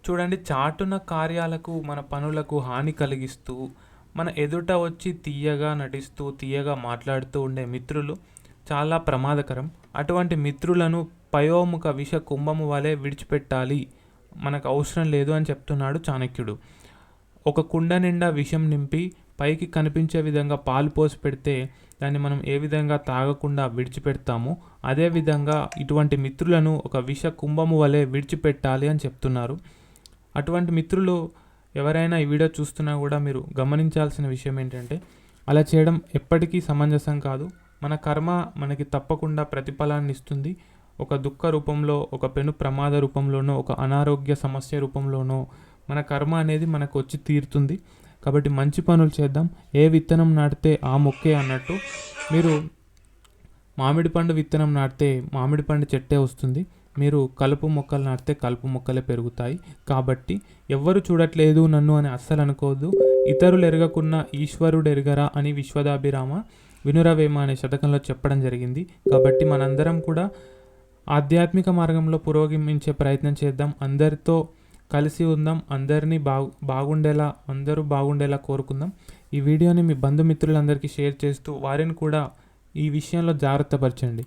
చూడండి, చాటున కార్యాలకు, మన పనులకు హాని కలిగిస్తూ, మన ఎదుట వచ్చి తీయగా నటిస్తూ, తీయగా మాట్లాడుతూ ఉండే మిత్రులు చాలా ప్రమాదకరం. అటువంటి మిత్రులను పయోముఖ విష కుంభము వలె విడిచిపెట్టాలి. మనకు అవసరం లేదు అని చెప్తున్నాడు చాణక్యుడు. ఒక కుండ నిండా విషం నింపి పైకి కనిపించే విధంగా పాలు పోసి పెడితే దాన్ని మనం ఏ విధంగా తాగకుండా విడిచిపెడతామో, అదేవిధంగా ఇటువంటి మిత్రులను ఒక విష కుంభము వలె విడిచిపెట్టాలి అని చెప్తున్నారు. అటువంటి మిత్రులు ఎవరైనా ఈ వీడియో చూస్తున్నా కూడా మీరు గమనించాల్సిన విషయం ఏంటంటే, అలా చేయడం ఎప్పటికీ సమంజసం కాదు. మన కర్మ మనకి తప్పకుండా ప్రతిఫలాన్ని ఇస్తుంది. ఒక దుఃఖ రూపంలో, ఒక పెను ప్రమాద రూపంలోనో, ఒక అనారోగ్య సమస్య రూపంలోనో మన కర్మ అనేది మనకు వచ్చి తీరుతుంది. కాబట్టి మంచి పనులు చేద్దాం. ఏ విత్తనం నాటితే ఆ మొక్కే అన్నట్టు, మీరు మామిడి పండు విత్తనం నాటితే మామిడి పండు చెట్టే వస్తుంది. మీరు కలుపు మొక్కలు నాటితే కలుపు మొక్కలే పెరుగుతాయి. కాబట్టి ఎవ్వరు చూడట్లేదు నన్ను అని అస్సలు అనుకోవద్దు. ఇతరులు ఎరగకున్న ఈశ్వరుడు ఎరగరా అని విశ్వదాభిరామ వినురవేమ అనే శతకంలో చెప్పడం జరిగింది. కాబట్టి మనందరం కూడా ఆధ్యాత్మిక మార్గంలో పురోగమించే ప్రయత్నం చేద్దాం. అందరితో కలిసి ఉందాం. అందరినీ అందరూ బాగుండేలా కోరుకుందాం. ఈ వీడియోని మీ బంధుమిత్రులందరికీ షేర్ చేస్తూ వారిని కూడా ఈ విషయంలో జాగ్రత్త పరచండి.